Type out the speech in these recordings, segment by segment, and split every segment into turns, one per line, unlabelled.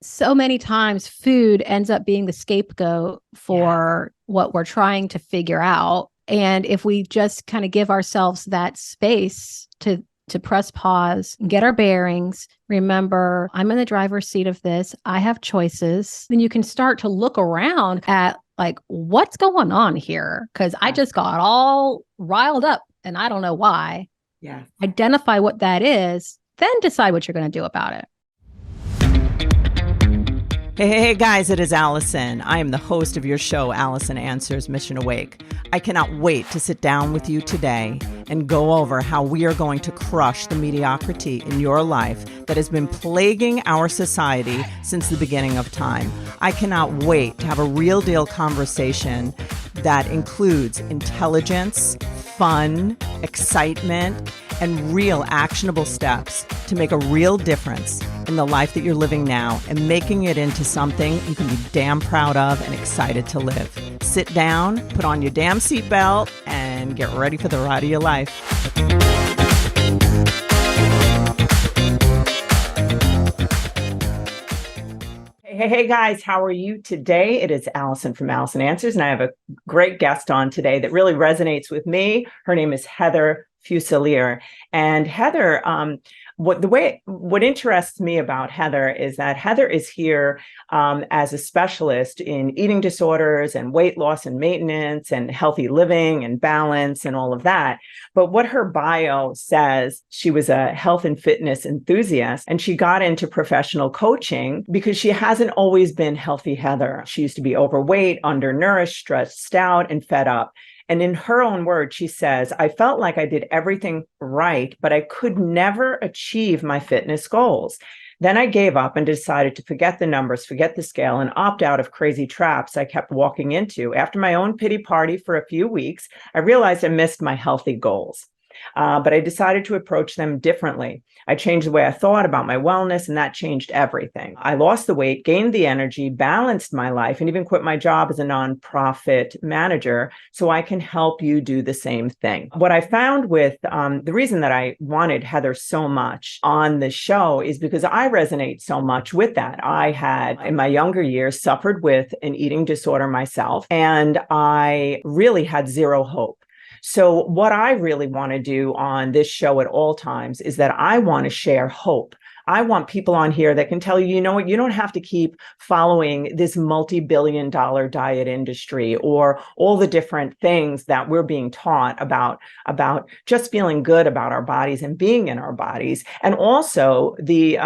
so many times food ends up being the scapegoat
Yeah.
for what we're trying to figure out. And if we just kind of give ourselves that space to press pause, get our bearings, remember, I'm in the driver's seat of this. I have choices. Then you can start to look around at like, what's going on here? Because I
Yeah.
just got all riled up and I don't know why.
Yeah.
Identify what that is, then decide what you're going to do about it.
Hey, guys, it is Alison. I am the host of your show, Alison Answers Mission Awake. I cannot wait to sit down with you today and go over how we are going to crush the mediocrity in your life that has been plaguing our society since the beginning of time. I cannot wait to have a real deal conversation that includes intelligence, fun, excitement, and real actionable steps to make a real difference in the life that you're living now and making it into something you can be damn proud of and excited to live. Sit down, put on your damn seatbelt, and get ready for the ride of your life. Hey, guys, how are you today? It is Alison from Alison Answers, and I have a great guest on today that really resonates with me. Her name is Heather Fuselier. And Heather, what interests me about Heather is that Heather is here as a specialist in eating disorders and weight loss and maintenance and healthy living and balance and all of that. But what her bio says, she was a health and fitness enthusiast, and she got into professional coaching because she hasn't always been healthy Heather. She used to be overweight, undernourished, stressed out, and fed up. And in her own words, she says, I felt like I did everything right, but I could never achieve my fitness goals. Then I gave up and decided to forget the numbers, forget the scale, and opt out of crazy traps I kept walking into. After my own pity party for a few weeks, I realized I missed my healthy goals. But I decided to approach them differently. I changed the way I thought about my wellness, and that changed everything. I lost the weight, gained the energy, balanced my life, and even quit my job as a nonprofit manager so I can help you do the same thing. What I found with the reason that I wanted Heather so much on the show is because I resonate so much with that. I had, in my younger years, suffered with an eating disorder myself, and I really had zero hope. So what I really want to do on this show at all times is that I want to share hope. I want people on here that can tell you, you know what, you don't have to keep following this multi-billion-dollar diet industry or all the different things that we're being taught about just feeling good about our bodies and being in our bodies. And also the,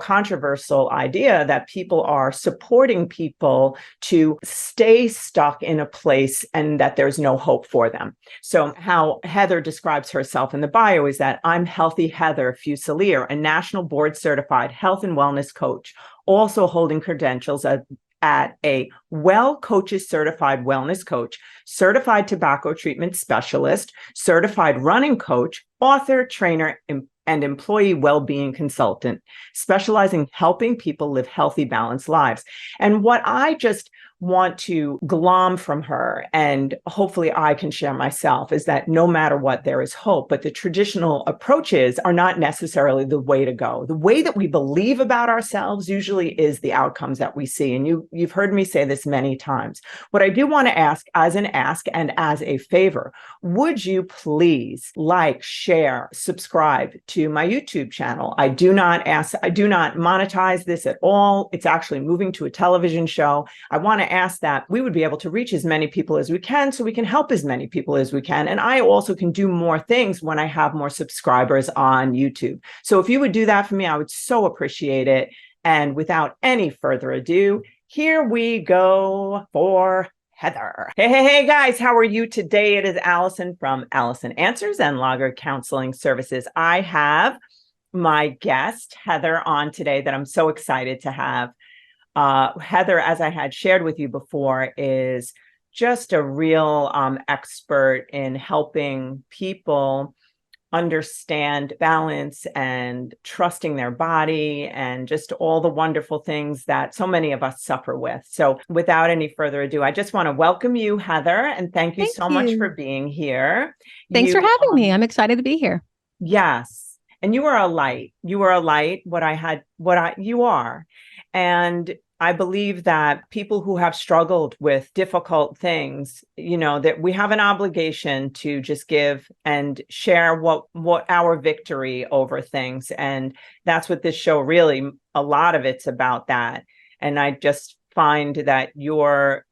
controversial idea that people are supporting people to stay stuck in a place and that there's no hope for them. So how Heather describes herself in the bio is that I'm Healthy Heather Fuselier, a national board certified health and wellness coach, also holding credentials at a Well Coaches certified wellness coach, certified tobacco treatment specialist, certified running coach, author, trainer, and employee well-being consultant, specializing in helping people live healthy, balanced lives. And what I just want to glom from her, and hopefully I can share myself, is that no matter what, there is hope. But the traditional approaches are not necessarily the way to go. The way that we believe about ourselves usually is the outcomes that we see. And you've heard me say this many times. What I do want to ask as an ask and as a favor, would you please like, share, subscribe to my YouTube channel? I do not monetize this at all. It's actually moving to a television show. I want to ask that we would be able to reach as many people as we can so we can help as many people as we can. And I also can do more things when I have more subscribers on YouTube. So if you would do that for me, I would so appreciate it. And without any further ado, here we go for Heather. Hey, guys, how are you today? It is Alison from Alison Answers and Lager Counseling Services. I have my guest, Heather, on today that I'm so excited to have. Heather, as I had shared with you before, is just a real expert in helping people understand balance and trusting their body and just all the wonderful things that so many of us suffer with. So without any further ado, I just want to welcome you, Heather, and thank you
Thank
so much for
you.
being here.
Thanks for
You,
having me. I'm excited to be here.
yes. and you are a light. You are a light, you are. And I believe that people who have struggled with difficult things, that we have an obligation to just give and share what our victory over things. And that's what this show really, a lot of it's about that. And I just find that your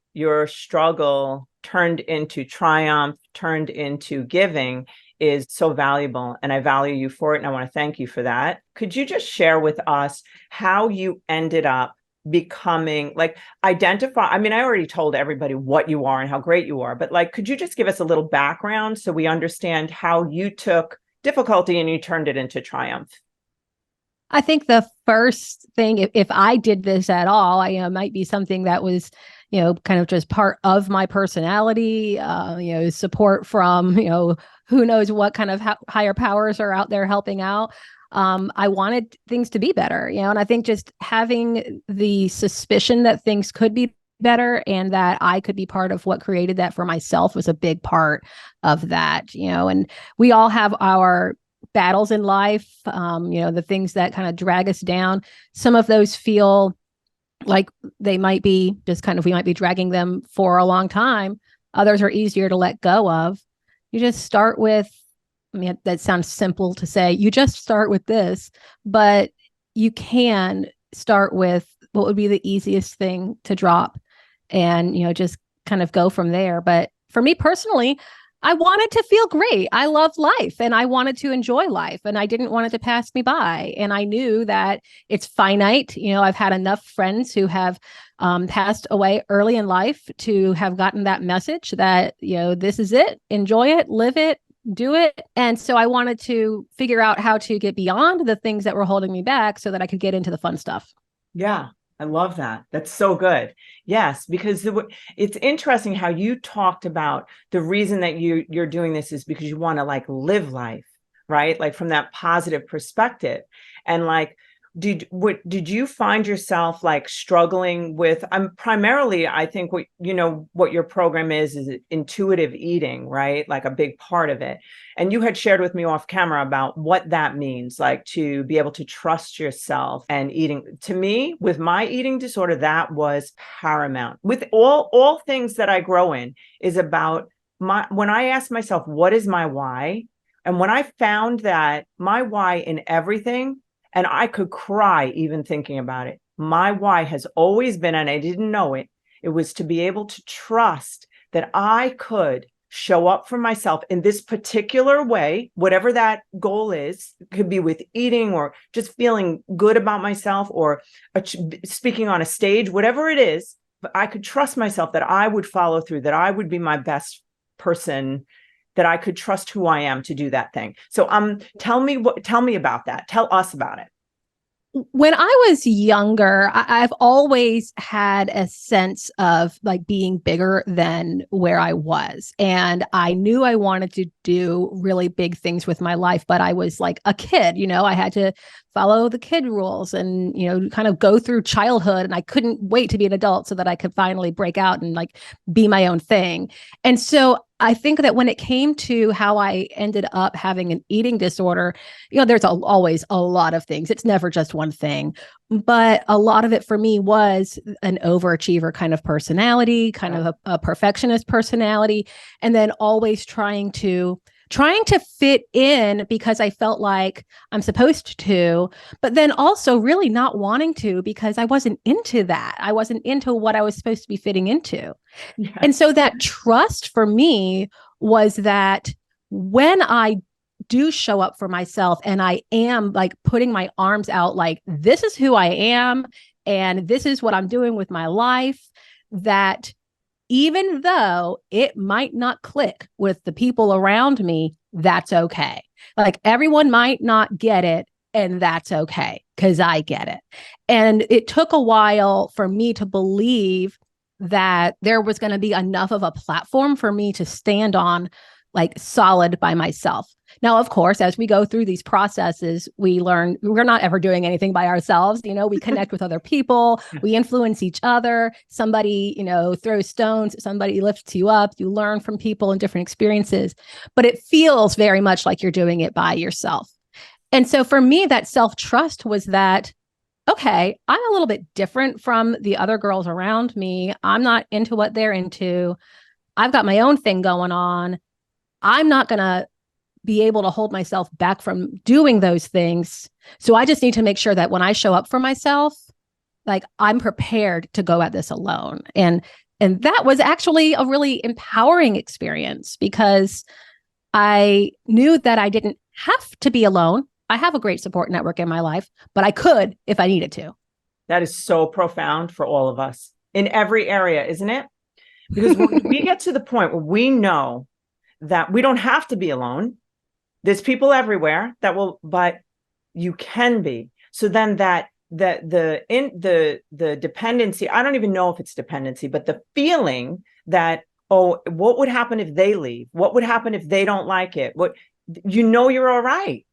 struggle turned into triumph, turned into giving, is so valuable, and I value you for it, and I want to thank you for that. Could you just share with us how you ended up becoming, like, identify, I mean, I already told everybody what you are and how great you are, but like, could you just give us a little background so we understand how you took difficulty and you turned it into triumph?
I think the first thing, if I did this at all, might be something that was, kind of just part of my personality, support from, who knows what kind of higher powers are out there helping out. I wanted things to be better, and I think just having the suspicion that things could be better and that I could be part of what created that for myself was a big part of that, and we all have our battles in life, the things that kind of drag us down. Some of those feel like they might be just kind of, we might be dragging them for a long time. Others are easier to let go of. You just start with, I mean, that sounds simple to say, you just start with this, but you can start with what would be the easiest thing to drop and, just kind of go from there. But for me personally, I wanted to feel great. I love life and I wanted to enjoy life and I didn't want it to pass me by. And I knew that it's finite. I've had enough friends who have passed away early in life to have gotten that message that, this is it, enjoy it, live it, do it. And so I wanted to figure out how to get beyond the things that were holding me back so that I could get into the fun stuff.
Yeah. I love that. That's so good. Yes, because it's interesting how you talked about the reason that you're doing this is because you want to like live life, right? Like from that positive perspective. And like, did you find yourself like struggling with, primarily, I think what your program is intuitive eating, right? Like a big part of it. And you had shared with me off camera about what that means, like to be able to trust yourself and eating. To me, with my eating disorder, that was paramount. With all things that I grow in is about when I asked myself, what is my why? And when I found that my why in everything, and I could cry even thinking about it, my why has always been, and I didn't know it, it was to be able to trust that I could show up for myself in this particular way, whatever that goal is. It could be with eating or just feeling good about myself or speaking on a stage, whatever it is. But I could trust myself that I would follow through, that I would be my best person, that I could trust who I am to do that thing. So tell me about that. Tell us about it.
When I was younger, I've always had a sense of like being bigger than where I was. And I knew I wanted to do really big things with my life, but I was like a kid, I had to follow the kid rules and, kind of go through childhood. And I couldn't wait to be an adult so that I could finally break out and like be my own thing. And so I think that when it came to how I ended up having an eating disorder, there's always a lot of things. It's never just one thing, but a lot of it for me was an overachiever kind of personality, kind of a perfectionist personality, and then always trying to fit in because I felt like I'm supposed to, but then also really not wanting to because I wasn't into that. I wasn't into what I was supposed to be fitting into. Yes. And so that trust for me was that when I do show up for myself and I am like putting my arms out, like, this is who I am and this is what I'm doing with my life, that even though it might not click with the people around me, that's okay. Like everyone might not get it, and that's okay because I get it. And it took a while for me to believe that there was going to be enough of a platform for me to stand on, like solid by myself. Now, of course, as we go through these processes, we learn we're not ever doing anything by ourselves. We connect with other people, we influence each other. Somebody, throws stones, somebody lifts you up. You learn from people and different experiences, but it feels very much like you're doing it by yourself. And so for me, that self-trust was that, okay, I'm a little bit different from the other girls around me. I'm not into what they're into. I've got my own thing going on. I'm not going to be able to hold myself back from doing those things. So I just need to make sure that when I show up for myself, like I'm prepared to go at this alone. And that was actually a really empowering experience because I knew that I didn't have to be alone. I have a great support network in my life, but I could if I needed to.
That is so profound for all of us in every area, isn't it? Because when we get to the point where we know that we don't have to be alone, there's people everywhere that will, but you can be. So then the dependency, I don't even know if it's dependency, but the feeling that, oh, what would happen if they leave? What would happen if they don't like it? You're all right.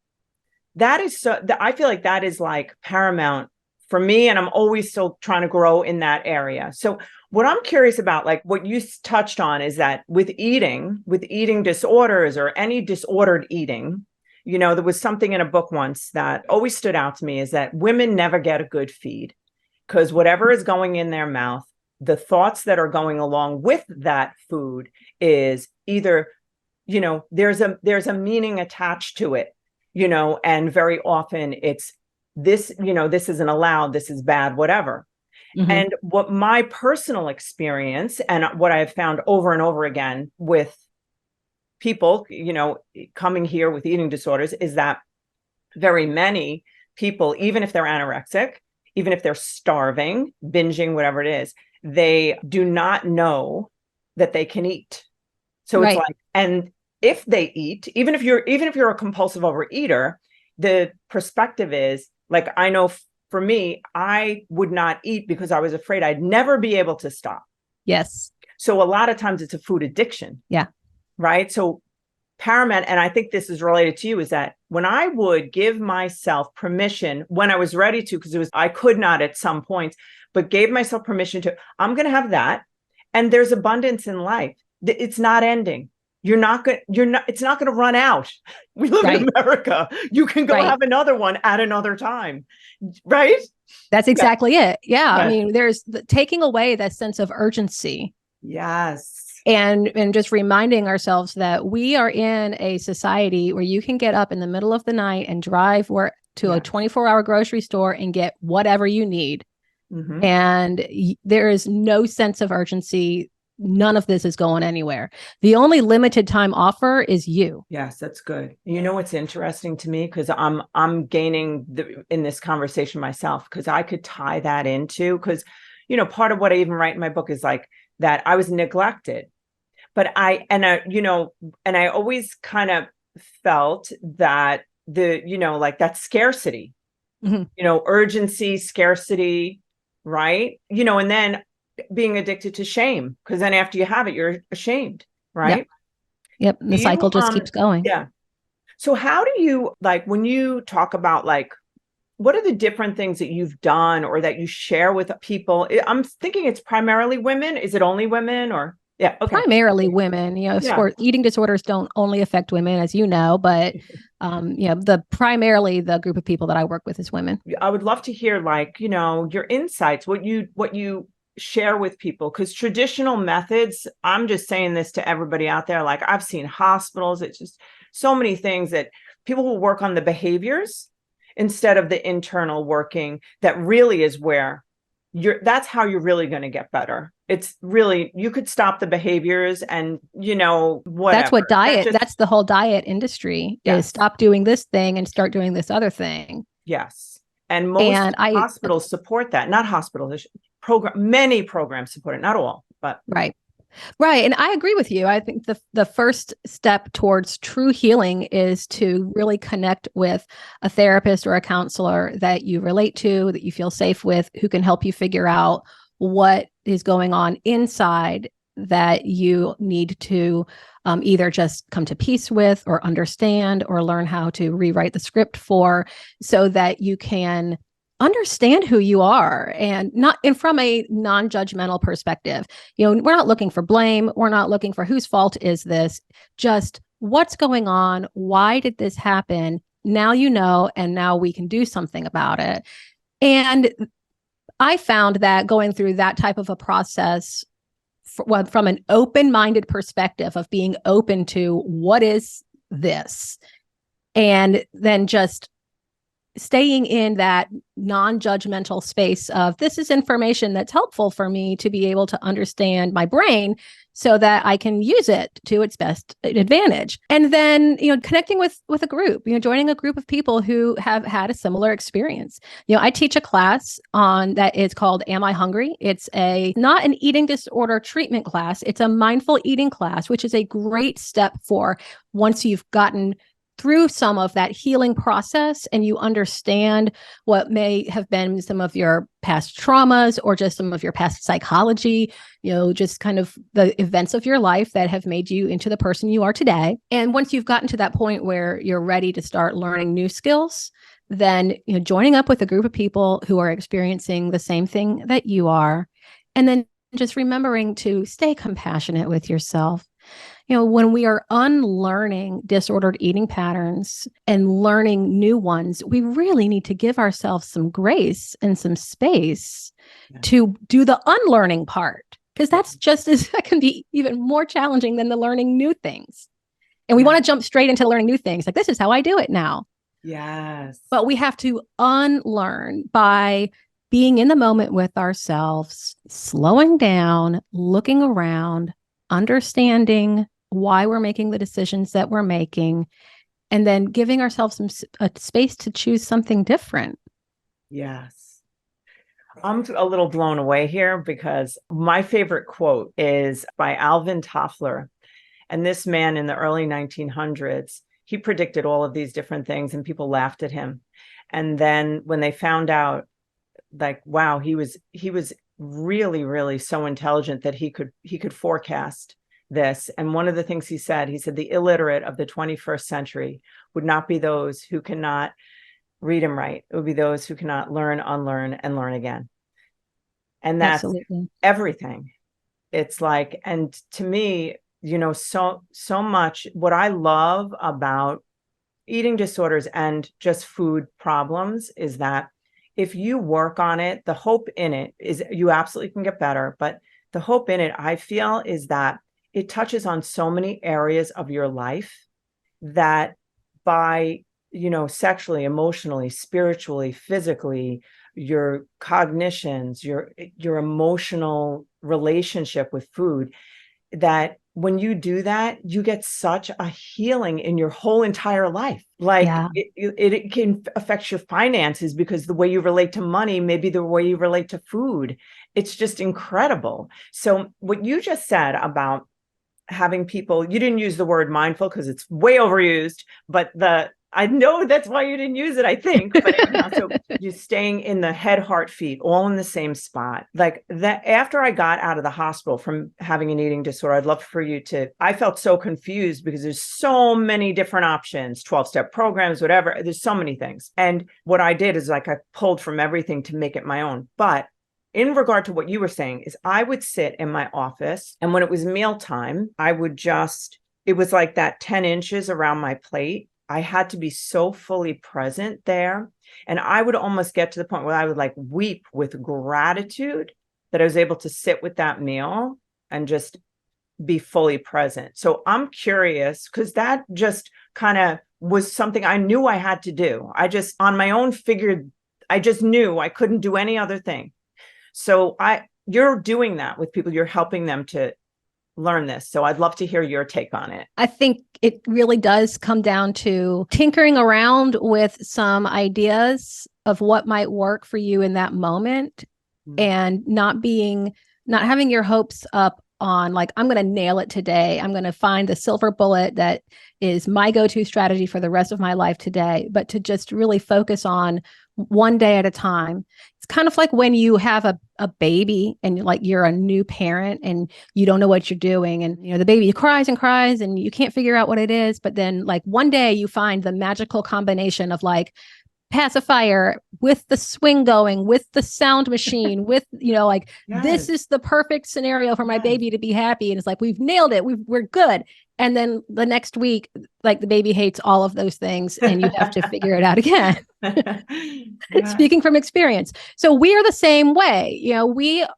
That is so, I feel like that is like paramount for me. And I'm always still trying to grow in that area. So what I'm curious about, like what you touched on, is that with eating disorders or any disordered eating, there was something in a book once that always stood out to me, is that women never get a good feed because whatever is going in their mouth, the thoughts that are going along with that food is either, there's a meaning attached to it, and very often it's this, this isn't allowed, this is bad, whatever. Mm-hmm. And what my personal experience and what I've found over and over again with people, coming here with eating disorders, is that very many people, even if they're anorexic, even if they're starving, binging, whatever it is, they do not know that they can eat. So right. It's like, and if they eat, even if you're a compulsive overeater, the perspective is like, I know for me, I would not eat because I was afraid I'd never be able to stop.
Yes.
So a lot of times it's a food addiction.
Yeah.
Right. So paramount, and I think this is related to you, is that when I would give myself permission when I was ready to, because I could not at some points, but gave myself permission to, I'm going to have that. And there's abundance in life. It's not ending. It's not going to run out. We live in America. You can go have another one at another time. Right.
That's exactly it. Yeah. I mean, there's taking away that sense of urgency.
Yes.
And just reminding ourselves that we are in a society where you can get up in the middle of the night and drive to a 24-hour grocery store and get whatever you need. Mm-hmm. And there is no sense of urgency. None of this is going anywhere. The only limited time offer is you.
Yes, that's good. You know what's interesting to me, because I'm gaining in this conversation myself, because I could tie that into, because part of what I even write in my book is like that I was neglected, but I always kind of felt that like that scarcity, mm-hmm. Urgency, scarcity, right? And then being addicted to shame, because then after you have it, you're ashamed, right?
Yep. The cycle just keeps going.
Yeah. So how do you, like, when you talk about, like, what are the different things that you've done or that you share with people? I'm thinking it's primarily women. Is it only women, or? Yeah. Okay.
Primarily women, eating disorders don't only affect women, as you know, but primarily the group of people that I work with is women.
I would love to hear, like, your insights, what you share with people, because traditional methods, I'm just saying this to everybody out there, like I've seen hospitals, it's just so many things that people will work on the behaviors instead of the internal working. That really is where that's how you're really going to get better. It's really, you could stop the behaviors and whatever.
That's what that's the whole diet industry is. Stop doing this thing and start doing this other thing.
Yes. And most hospitals support that. Not hospitals, many programs support it, not all, but
right. And I agree with you. I think the first step towards true healing is to really connect with a therapist or a counselor that you relate to, that you feel safe with, who can help you figure out what is going on inside that you need to either just come to peace with or understand or learn how to rewrite the script for, so that you can understand who you are, and from a non-judgmental perspective. We're not looking for blame. We're not looking for whose fault is this, just what's going on. Why did this happen? now you know, and now we can do something about it. And I found that going through that type of a process from an open-minded perspective of being open to what is this, and then just staying in that non-judgmental space of this is information that's helpful for me to be able to understand my brain so that I can use it to its best advantage. And then, connecting with a group, joining a group of people who have had a similar experience. I teach a class on that is called Am I Hungry? It's not an eating disorder treatment class. It's a mindful eating class, which is a great step for once you've gotten through some of that healing process and you understand what may have been some of your past traumas or just some of your past psychology, just kind of the events of your life that have made you into the person you are today. And once you've gotten to that point where you're ready to start learning new skills, then, joining up with a group of people who are experiencing the same thing that you are, and then just remembering to stay compassionate with yourself. When we are unlearning disordered eating patterns and learning new ones, we really need to give ourselves some grace and some space to do the unlearning part, because that can be even more challenging than the learning new things. And we want to jump straight into learning new things. Like, this is how I do it now.
Yes.
But we have to unlearn by being in the moment with ourselves, slowing down, looking around, understanding why we're making the decisions that we're making, and then giving ourselves a space to choose something different.
Yes. I'm a little blown away here because my favorite quote is by Alvin Toffler. And this man in the early 1900s, he predicted all of these different things and people laughed at him. And then when they found out, like, wow, he was really, really so intelligent that he could forecast this. And one of the things he said, the illiterate of the 21st century would not be those who cannot read and write. It would be those who cannot learn, unlearn, and learn again. And that's Absolutely. Everything. It's like, and to me, so much what I love about eating disorders and just food problems is that if you work on it, the hope in it is you absolutely can get better. But the hope in it, I feel, is that it touches on so many areas of your life that by, sexually, emotionally, spiritually, physically, your cognitions, your emotional relationship with food, that when you do that, you get such a healing in your whole entire life. Like it can affect your finances because the way you relate to money, maybe the way you relate to food, it's just incredible. So what you just said about having people, you didn't use the word mindful because it's way overused, but I know that's why you didn't use it, I think. But anyhow, so you're staying in the head, heart, feet, all in the same spot. Like that, after I got out of the hospital from having an eating disorder, I'd love for you I felt so confused because there's so many different options, 12-step programs, whatever. There's so many things. And what I did is I pulled from everything to make it my own. But in regard to what you were saying is I would sit in my office, and when it was mealtime, it was like that 10 inches around my plate. I had to be so fully present there. And I would almost get to the point where I would weep with gratitude that I was able to sit with that meal and just be fully present. So I'm curious, because that just kind of was something I knew I had to do. I just on my own I just knew I couldn't do any other thing. So you're doing that with people, you're helping them to learn this. So I'd love to hear your take on it.
I think it really does come down to tinkering around with some ideas of what might work for you in that moment, and not having your hopes up on I'm going to nail it today. I'm going to find the silver bullet that is my go-to strategy for the rest of my life today, but to just really focus on one day at a time. It's kind of like when you have a baby and you're a new parent and you don't know what you're doing, and the baby cries and cries and you can't figure out what it is, but then one day you find the magical combination of pacifier with the swing going, with the sound machine, with yes. This is the perfect scenario for my baby to be happy, and it's we've nailed it, we're good. And then the next week, like the baby hates all of those things and you have to figure it out again. Yeah. Speaking from experience. So we are the same way.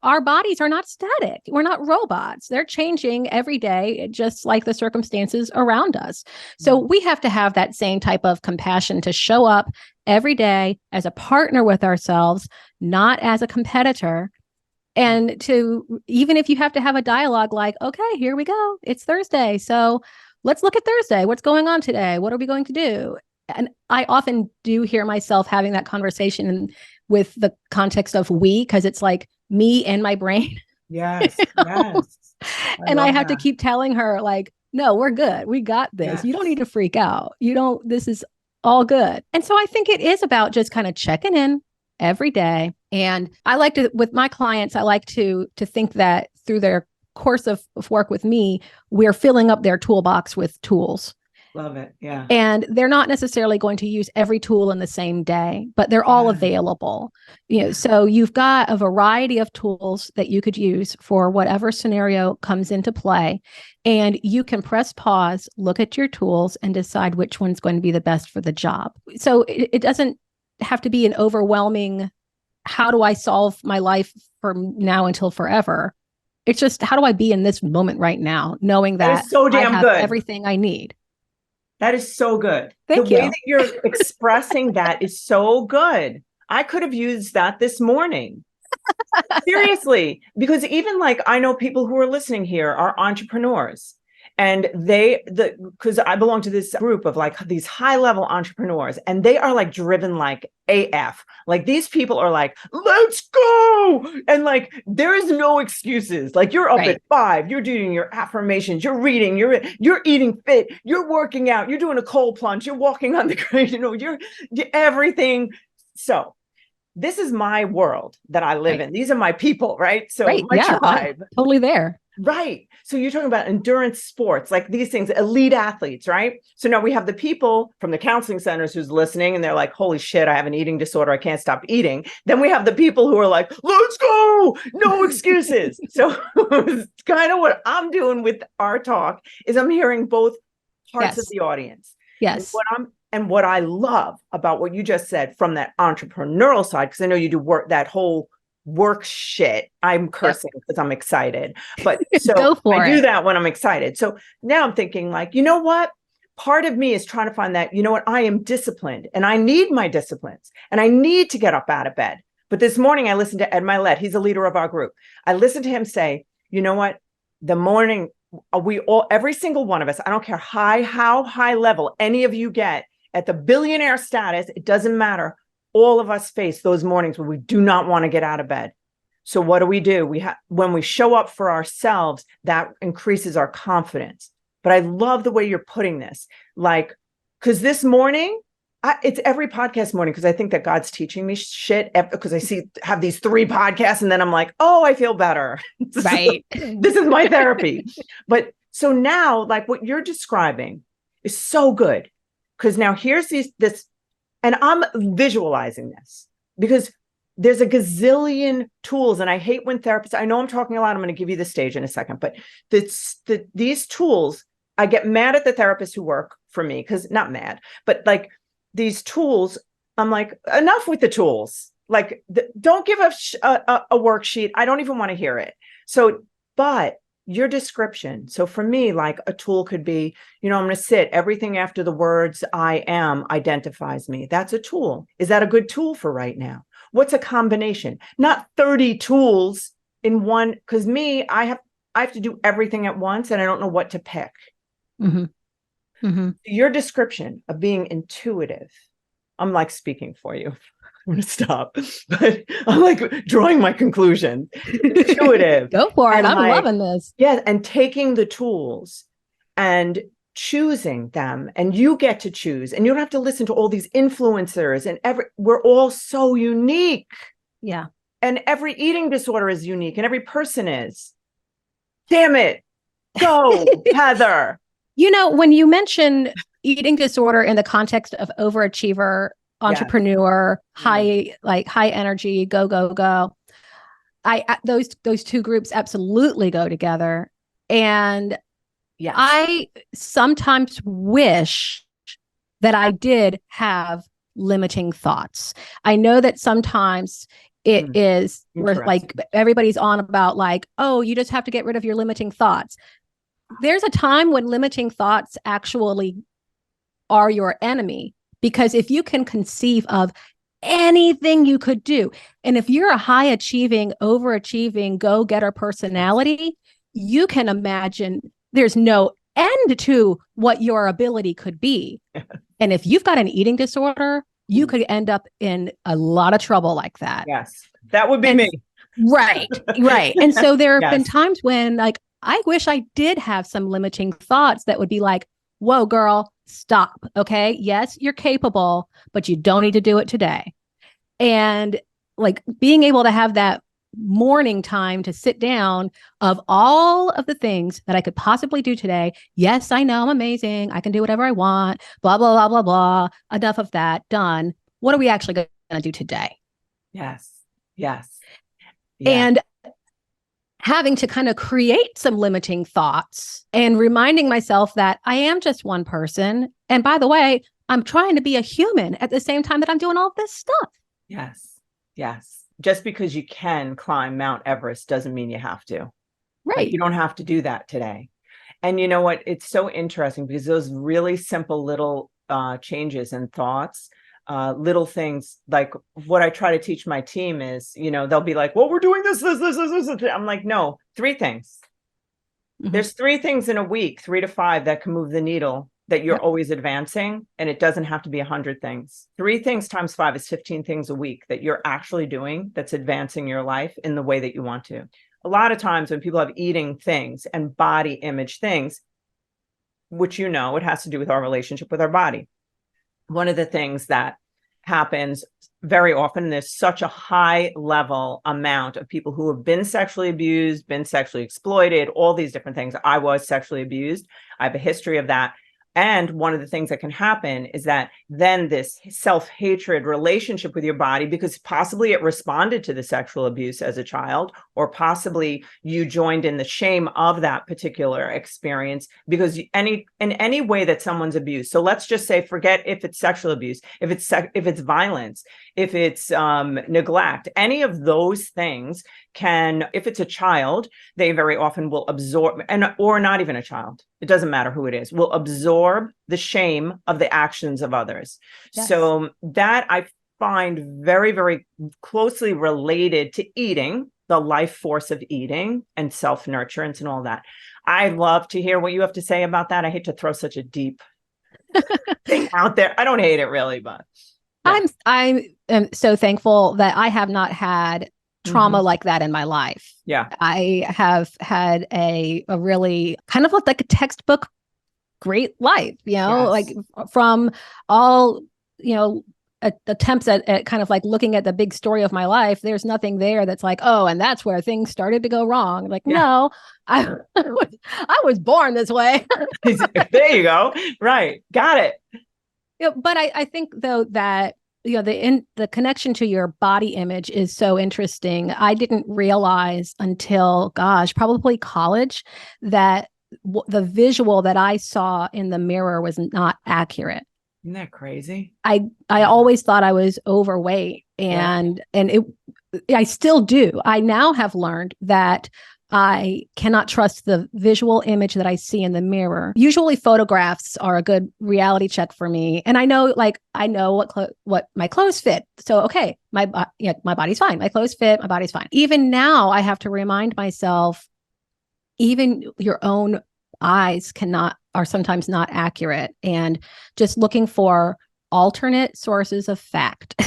Our bodies are not static. We're not robots. They're changing every day, just like the circumstances around us. So we have to have that same type of compassion to show up every day as a partner with ourselves, not as a competitor. And to, even if you have to have a dialogue like, okay, here we go. It's Thursday. So let's look at Thursday. What's going on today? What are we going to do? And I often do hear myself having that conversation with the context of we, because it's like me and my brain.
Yes. Yes.
And I have to keep telling her like, no, we're good. We got this. Yes. You don't need to freak out. This is all good. And so I think it is about just kind of checking in every day. And I like to, with my clients, I like to think that through their course of work with me, we're filling up their toolbox with tools.
Love it. Yeah.
And they're not necessarily going to use every tool in the same day, but they're all available. So you've got a variety of tools that you could use for whatever scenario comes into play. And you can press pause, look at your tools, and decide which one's going to be the best for the job. So it doesn't have to be an overwhelming, how do I solve my life from now until forever? It's just, how do I be in this moment right now, knowing that
so damn
I have
good.
everything I need.
That is so good.
Thank
you.
The
way that you're expressing that is so good. I could have used that this morning. Seriously, because even like I know people who are listening here are entrepreneurs. And because I belong to this group of like these high level entrepreneurs, and they are like driven like AF. Like these people are like, let's go. And like, there is no excuses. Like you're up at 5, you're doing your affirmations, you're reading, you're eating fit, you're working out, you're doing a cold plunge, you're walking on the ground, you're everything. So this is my world that I live in. These are my people, right? So my tribe.
I'm totally there.
Right. So you're talking about endurance sports, like these things, elite athletes, right? So now we have the people from the counseling centers who's listening and they're like, holy shit, I have an eating disorder. I can't stop eating. Then we have the people who are like, let's go. No excuses. So it's kind of what I'm doing with our talk is I'm hearing both parts of the audience.
Yes.
And what I love about what you just said from that entrepreneurial side, because I know you do work, that whole work shit. I'm cursing because I'm excited, but so I do that when I'm excited. So now I'm thinking like, you know what? Part of me is trying to find that, you know what? I am disciplined and I need my disciplines and I need to get up out of bed. But this morning I listened to Ed Milet. He's a leader of our group. I listened to him say, you know what? The morning we all, every single one of us, I don't care how high level any of you get at the billionaire status, it doesn't matter. All of us face those mornings where we do not want to get out of bed. So what do? When we show up for ourselves, that increases our confidence. But I love the way you're putting this, like, because this morning, it's every podcast morning, because I think that God's teaching me shit, because I have these 3 podcasts and then I'm like, oh, I feel better.
Right.
This is my therapy. But so now, like what you're describing is so good, because now here's this. And I'm visualizing this because there's a gazillion tools. And I hate when therapists, I know I'm talking a lot. I'm going to give you the stage in a second, but these tools, I get mad at the therapists who work for me, because not mad, but like these tools, I'm like, enough with the tools. Like, don't give a worksheet. I don't even want to hear it. So, but your description. So for me, like a tool could be, I'm going to sit, everything after the words I am identifies me. That's a tool. Is that a good tool for right now? What's a combination? Not 30 tools in one, because I have to do everything at once and I don't know what to pick.
Mm-hmm. Mm-hmm.
Your description of being intuitive, I'm like speaking for you. I'm going to stop, but I'm like drawing my conclusion. Intuitive.
Go for it. I'm loving this.
Yeah. And taking the tools and choosing them, and you get to choose, and you don't have to listen to all these influencers and we're all so unique.
Yeah.
And every eating disorder is unique and every person is. Damn it. Go, Heather.
When you mention eating disorder in the context of overachiever, entrepreneur, high energy, go. Those 2 groups absolutely go together. And
Yes.
I sometimes wish that I did have limiting thoughts. I know that sometimes it is where like everybody's on about like, oh, you just have to get rid of your limiting thoughts. There's a time when limiting thoughts actually are your enemy, because if you can conceive of anything you could do, and if you're a high achieving, overachieving, go-getter personality, you can imagine there's no end to what your ability could be. And if you've got an eating disorder, you could end up in a lot of trouble like that.
Yes, that would be me.
Right, right. And so there have been times when like, I wish I did have some limiting thoughts that would be like, whoa, girl, stop. Okay. Yes, you're capable, but you don't need to do it today. And like being able to have that morning time to sit down of all of the things that I could possibly do today. Yes, I know I'm amazing. I can do whatever I want, blah, blah, blah, blah, blah. Enough of that. Done. What are we actually going to do today?
Yes. Yes.
And having to kind of create some limiting thoughts and reminding myself that I am just one person. And by the way, I'm trying to be a human at the same time that I'm doing all this stuff.
Yes. Yes. Just because you can climb Mount Everest doesn't mean you have to.
Right.
Like, you don't have to do that today. And you know what? It's so interesting because those really simple little changes and thoughts, little things, like what I try to teach my team is, they'll be like, well, we're doing this. I'm like, no, 3 things. There's 3 things in a week, 3 to 5 that can move the needle, that you're always advancing. And it doesn't have to be 100 things. 3 things times 5 is 15 things a week that you're actually doing that's advancing your life in the way that you want to. A lot of times when people have eating things and body image things, which it has to do with our relationship with our body. One of the things that happens very often, there's such a high level amount of people who have been sexually abused, been sexually exploited, all these different things. I was sexually abused. I have a history of that. And one of the things that can happen is that then this self-hatred relationship with your body, because possibly it responded to the sexual abuse as a child, or possibly you joined in the shame of that particular experience, because in any way that someone's abused. So let's just say, forget if it's sexual abuse, if it's violence, if it's neglect, any of those things can, if it's a child, they very often will absorb, or not even a child, it doesn't matter who it is, will absorb the shame of the actions of others. Yes. So that I find very, very closely related to eating, the life force of eating and self-nurturance and all that. I'd love to hear what you have to say about that. I hate to throw such a deep thing out there. I don't hate it really, but
yeah. I'm so thankful that I have not had trauma like that in my life.
Yeah.
I have had a really kind of like a textbook great life, yes. Like from all, attempts at kind of like looking at the big story of my life, there's nothing there that's like, oh, and that's where things started to go wrong. Like, no, I was born this way.
There you go. Right. Got it.
But I think though that the connection to your body image is so interesting. I didn't realize until, probably college, that the visual that I saw in the mirror was not accurate.
Isn't that crazy?
I always thought I was overweight, and I still do. I now have learned that I cannot trust the visual image that I see in the mirror. Usually photographs are a good reality check for me. And I know what my clothes fit. So, okay, my body's fine. My clothes fit, my body's fine. Even now I have to remind myself, even your own eyes are sometimes not accurate, and just looking for alternate sources of fact.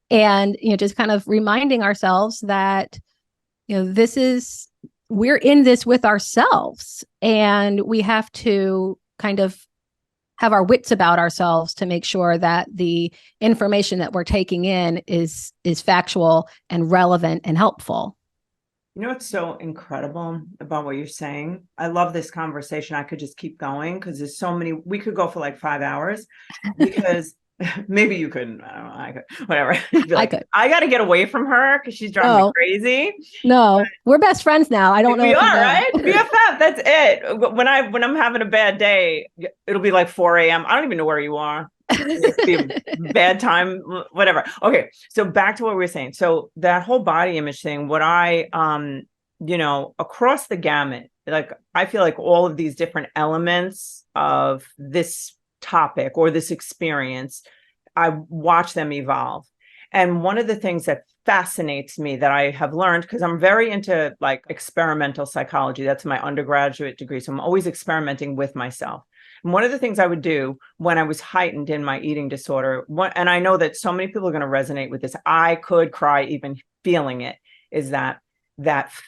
And, just kind of reminding ourselves that, we're in this with ourselves, and we have to kind of have our wits about ourselves to make sure that the information that we're taking in is factual and relevant and helpful.
What's so incredible about what you're saying? I love this conversation. I could just keep going because there's so many, we could go for like 5 hours, because Maybe you couldn't. I don't know. I could, whatever. You'd be
I
like,
could.
I got to get away from her because she's driving me
No,
crazy.
no, we're best friends now. I don't know
We
if you
are,
know.
right? BFF. That's it. When I'm having a bad day, it'll be like 4 a.m. I don't even know where you are. It'll be a bad time, whatever. Okay, so back to what we were saying. So that whole body image thing, what I across the gamut, like I feel like all of these different elements of this topic or this experience, I watch them evolve. And one of the things that fascinates me that I have learned, because I'm very into like experimental psychology, that's my undergraduate degree. So I'm always experimenting with myself. And one of the things I would do when I was heightened in my eating disorder, and I know that so many people are going to resonate with this, I could cry even feeling it, is that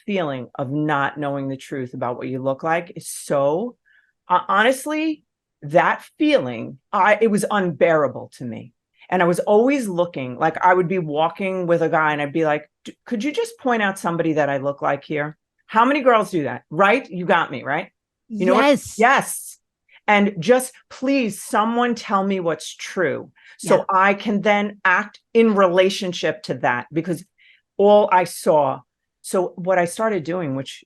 feeling of not knowing the truth about what you look like is so, honestly, that feeling, it was unbearable to me. And I was always looking, like I would be walking with a guy and I'd be like, could you just point out somebody that I look like here? How many girls do that? Right? You got me, right? You know what?
Yes.
Yes. And just please, someone tell me what's true so I can then act in relationship to that, because all I saw. So what I started doing, which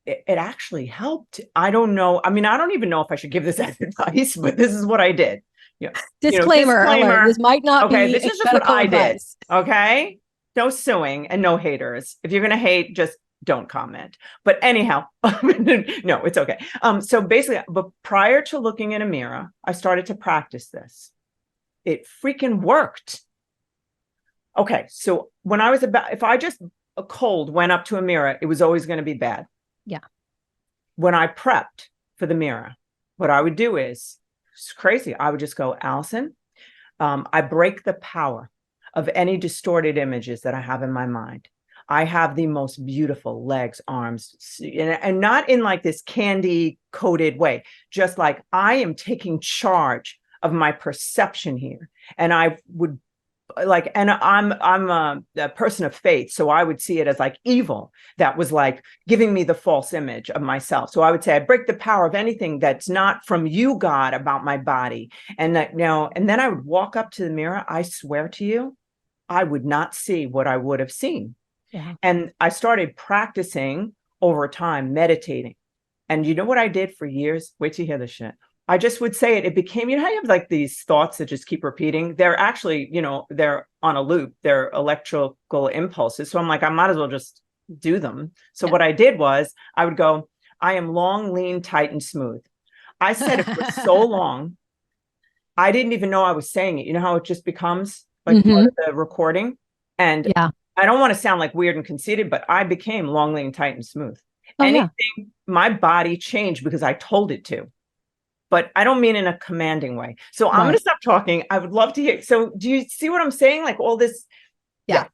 it actually helped. I don't know. I mean, I don't even know if I should give this as advice, but this is what I did. Yeah.
Disclaimer alert. This might not
Okay,
be
this is just what
medical
I
advice.
did. Okay. No suing and no haters. If you're going to hate, just don't comment. But anyhow, no, it's okay. So basically, but prior to looking in a mirror, I started to practice this. It freaking worked. Okay. So when I was if I just a cold went up to a mirror, it was always going to be bad.
Yeah.
When I prepped for the mirror, what I would do is, it's crazy. I would just go, Alison, I break the power of any distorted images that I have in my mind. I have the most beautiful legs, arms, and not in like this candy coated way, just like I am taking charge of my perception here. And I would like, and I'm a person of faith, so I would see it as like evil that was like giving me the false image of myself. So I would say I break the power of anything that's not from you, God, about my body. And that and then I would walk up to the mirror. I swear to you, I would not see what I would have seen.
Yeah.
And I started practicing over time, meditating. And you know what I did for years? Wait till you hear this shit. I just would say it. It became, how you have like these thoughts that just keep repeating. They're actually, they're on a loop. They're electrical impulses. So I'm like, I might as well just do them. So what I did was I would go, I am long, lean, tight, and smooth. I said it for so long, I didn't even know I was saying it. You know how it just becomes like part of the recording? And I don't want to sound like weird and conceited, but I became long, lean, tight, and smooth. Anything, my body changed because I told it to. But I don't mean in a commanding way. So I'm going to stop talking. I would love to hear. So do you see what I'm saying? Like all this.
Yeah.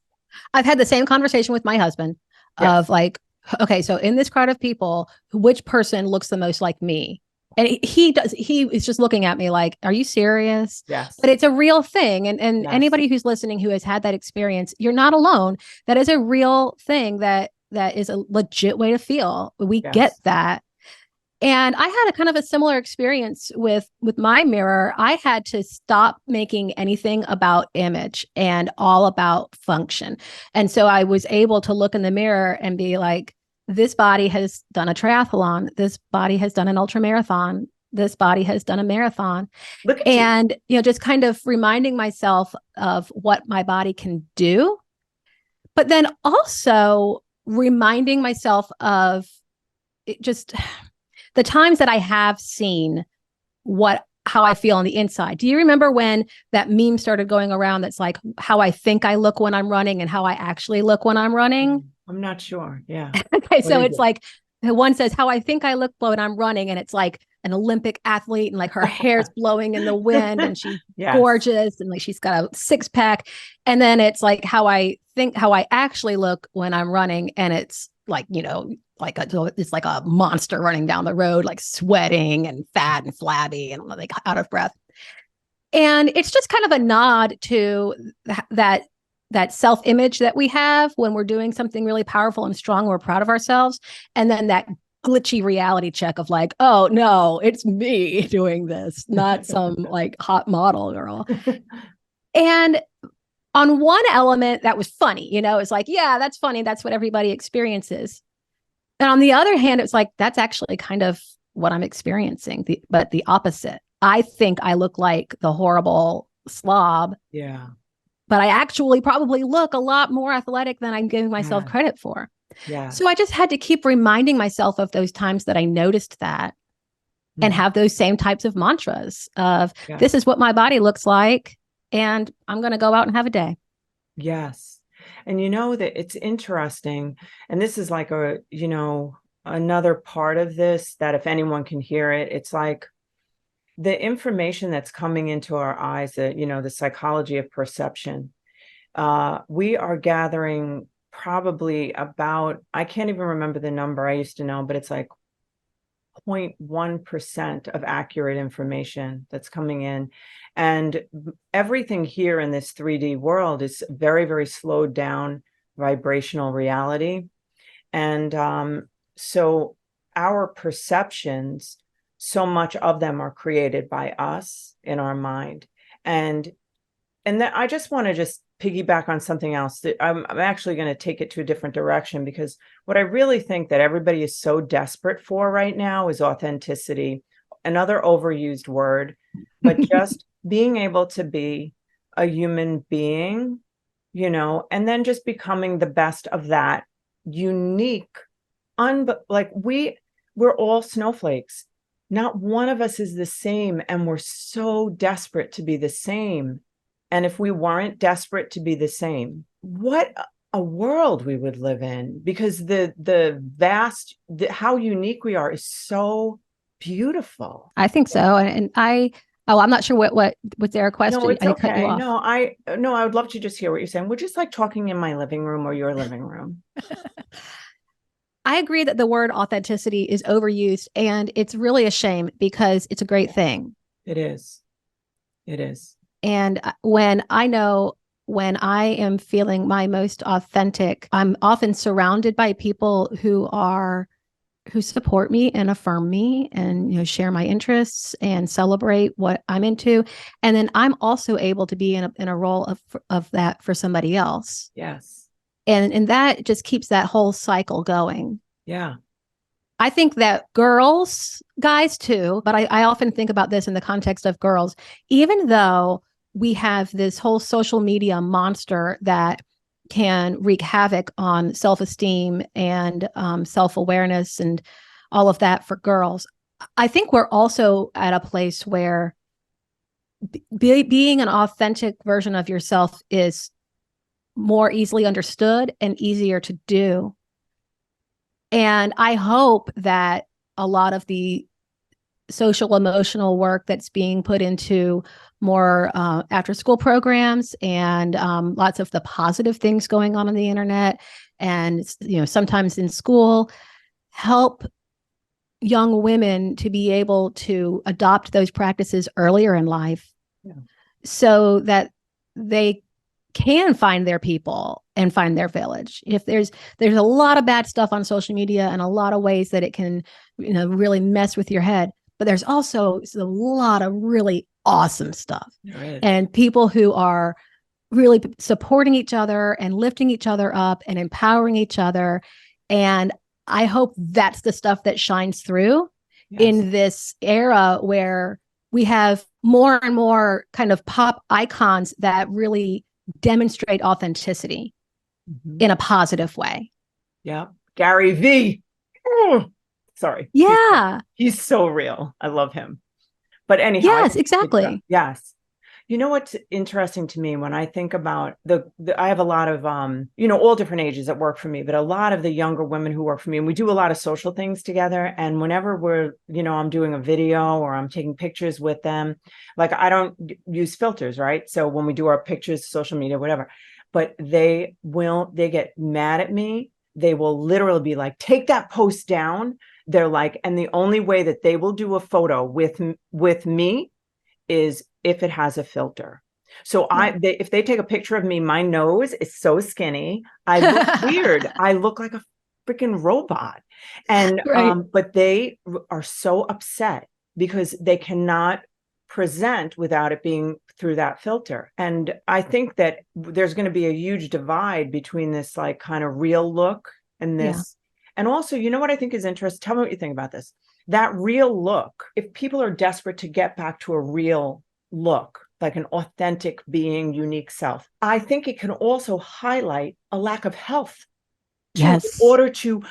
I've had the same conversation with my husband of like, okay, so in this crowd of people, which person looks the most like me? And he is just looking at me like, are you serious?
Yes.
But it's a real thing. And anybody who's listening who has had that experience, you're not alone. That is a real thing that is a legit way to feel. We get that. And I had a kind of a similar experience with my mirror. I had to stop making anything about image and all about function. And so I was able to look in the mirror and be like, this body has done a triathlon. This body has done an ultra marathon. This body has done a marathon. And, just kind of reminding myself of what my body can do. But then also reminding myself of just the times that I have seen how I feel on the inside. Do you remember when that meme started going around that's like how I think I look when I'm running and how I actually look when I'm running?
I'm not sure. Yeah.
Okay. So it's like one says how I think I look when I'm running, and it's like an Olympic athlete and like her hair's blowing in the wind and she's gorgeous and like she's got a six pack. And then it's like how I actually look when I'm running, and it's like, it's like a monster running down the road, like sweating and fat and flabby and like out of breath. And it's just kind of a nod to that self-image that we have when we're doing something really powerful and strong. We're proud of ourselves. And then that glitchy reality check of like, oh no, it's me doing this, not some like hot model girl. And on one element, that was funny, it's like, yeah, that's funny. That's what everybody experiences. And on the other hand, it's like, that's actually kind of what I'm experiencing, but the opposite. I think I look like the horrible slob.
Yeah.
But I actually probably look a lot more athletic than I'm giving myself credit for.
Yeah.
So I just had to keep reminding myself of those times that I noticed that and have those same types of mantras of this is what my body looks like. And I'm going to go out and have a day.
Yes. And that it's interesting. And this is like another part of this that if anyone can hear it, it's like the information that's coming into our eyes, that, the psychology of perception. We are gathering probably about, I can't even remember the number I used to know, but it's like 0.1% of accurate information that's coming in. And everything here in this 3D world is very, very slowed down vibrational reality. And so our perceptions, so much of them are created by us in our mind. And that I just want to just piggyback on something else that I'm actually going to take it to a different direction, because what I really think that everybody is so desperate for right now is authenticity, another overused word, but just being able to be a human being, and then just becoming the best of that unique, like we're all snowflakes. Not one of us is the same, and we're so desperate to be the same. And if we weren't desperate to be the same, what a world we would live in, because how unique we are is so beautiful.
I think so. And I'm not sure what was there a question?
No, it's
I
okay.
cut you off.
No, I would love to just hear what you're saying. We're just like talking in my living room or your living room.
I agree that the word authenticity is overused, and it's really a shame because it's a great thing.
It is. It is.
And when I am feeling my most authentic, I'm often surrounded by people who support me and affirm me and, share my interests and celebrate what I'm into. And then I'm also able to be in a role of that for somebody else.
Yes.
And that just keeps that whole cycle going.
Yeah.
I think that guys too, but I often think about this in the context of girls, even though we have this whole social media monster that can wreak havoc on self-esteem and self-awareness and all of that for girls. I think we're also at a place where being an authentic version of yourself is more easily understood and easier to do. And I hope that a lot of the social emotional work that's being put into more after school programs and lots of the positive things going on the internet and sometimes in school help young women to be able to adopt those practices earlier in life, so that they can find their people and find their village. If there's a lot of bad stuff on social media and a lot of ways that it can really mess with your head, but there's also a lot of really awesome stuff and people who are really supporting each other and lifting each other up and empowering each other. And I hope that's the stuff that shines through in this era where we have more and more kind of pop icons that really demonstrate authenticity in a positive way.
Yeah. Gary V. Sorry.
Yeah.
He's so real. I love him. But anyhow.
Yes, exactly.
Yes. You know what's interesting to me when I think about I have a lot of, all different ages that work for me, but a lot of the younger women who work for me, and we do a lot of social things together. And whenever we're, I'm doing a video or I'm taking pictures with them, like I don't use filters, right? So when we do our pictures, social media, whatever, but they get mad at me. They will literally be like, take that post down. They're like, and the only way that they will do a photo with me is if it has a filter. So if they take a picture of me, my nose is so skinny. I look weird. I look like a freaking robot. And, but they are so upset because they cannot present without it being through that filter. And I think that there's going to be a huge divide between this like kind of real look and
Yeah.
this. And also, you know what I think is interesting? Tell me what you think about this. That real look, if people are desperate to get back to a real look, like an authentic being, unique self, I think it can also highlight a lack of health in
Yes.
order to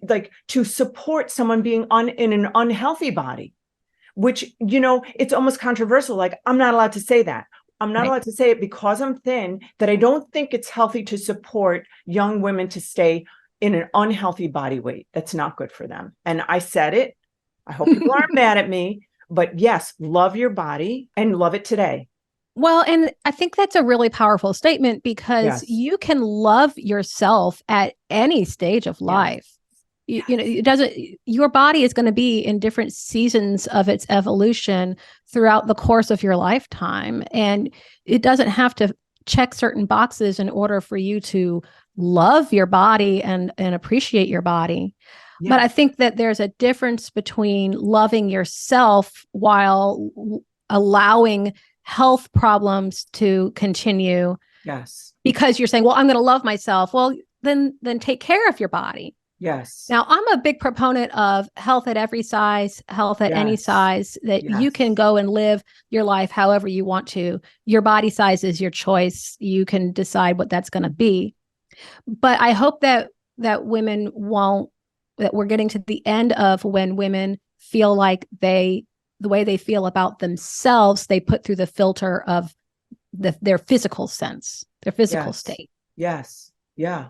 like to support someone being in an unhealthy body, which, it's almost controversial. Like, I'm not allowed to say that. I'm not
Right.
allowed to say it because I'm thin, that I don't think it's healthy to support young women to stay in an unhealthy body weight. That's not good for them. And I said it. I hope people aren't mad at me, but yes, love your body and love it today.
Well, and I think that's a really powerful statement because
Yes.
you can love yourself at any stage of
Yes.
life. It doesn't, your body is going to be in different seasons of its evolution throughout the course of your lifetime. And it doesn't have to check certain boxes in order for you to love your body and appreciate your body.
Yes.
But I think that there's a difference between loving yourself while allowing health problems to continue.
Yes.
Because you're saying, well, I'm going to love myself. Well, then take care of your body.
Yes.
Now, I'm a big proponent of health at every size, health at any size, that you can go and live your life however you want to. Your body size is your choice. You can decide what that's going to be. But I hope that women won't, that we're getting to the end of when women feel like the way they feel about themselves, they put through the filter of their physical sense, their physical state.
Yes. Yeah.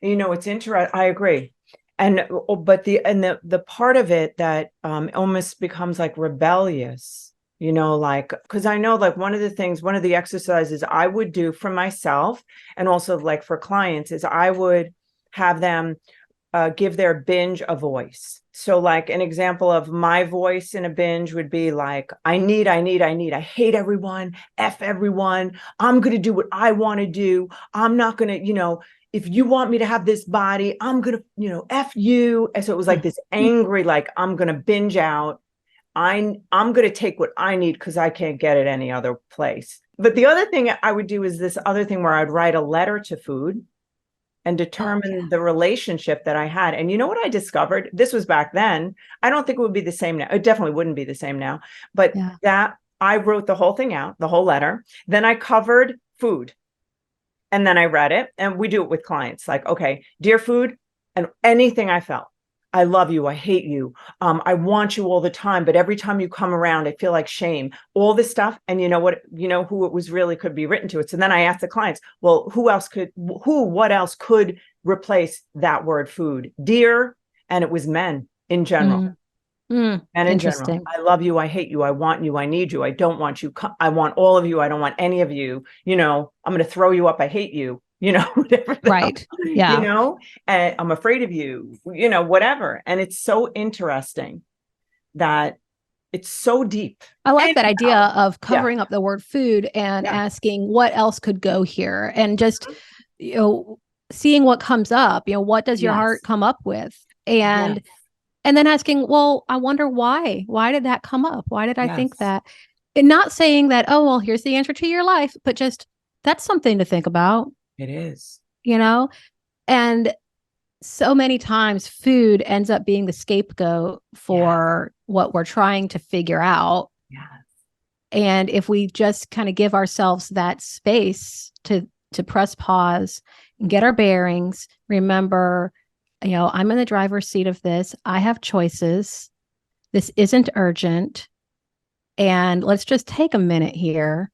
It's interesting. I agree. And but the part of it that almost becomes like rebellious, like, because I know, like, one of the exercises I would do for myself and also like for clients is I would have them give their binge a voice. So like an example of my voice in a binge would be like, I hate everyone, F everyone. I'm going to do what I want to do. I'm not going to, if you want me to have this body, I'm going to, F you. And so it was like this angry, like, I'm going to binge out. I'm going to take what I need because I can't get it any other place. But the other thing I would do is this other thing where I'd write a letter to food and determine the relationship that I had. And you know what I discovered? This was back then. I don't think it would be the same now. It definitely wouldn't be the same now. But that I wrote the whole thing out, the whole letter. Then I covered food. And then I read it. And we do it with clients. Like, okay, dear food, and anything I felt. I love you. I hate you. I want you all the time. But every time you come around, I feel like shame, all this stuff. And you know what, who it was really could be written to it. So then I asked the clients, well, what else could replace that word food? Dear. And it was men in general. And in general, I love you. I hate you. I want you. I need you. I don't want you. I want all of you. I don't want any of you. I'm going to throw you up. I hate you. Whatever.
Right. Yeah.
And I'm afraid of you, whatever. And it's so interesting that it's so deep.
I like that idea of covering up the word food and asking what else could go here, and just, seeing what comes up, what does your heart come up with? And then asking, well, I wonder why did that come up? Why did I think that? And not saying that, oh, well, here's the answer to your life, but just, that's something to think about.
It is.
And so many times food ends up being the scapegoat for what we're trying to figure out. And if we just kind of give ourselves that space to press pause and get our bearings, remember, I'm in the driver's seat of this. I have choices. This isn't urgent. And let's just take a minute here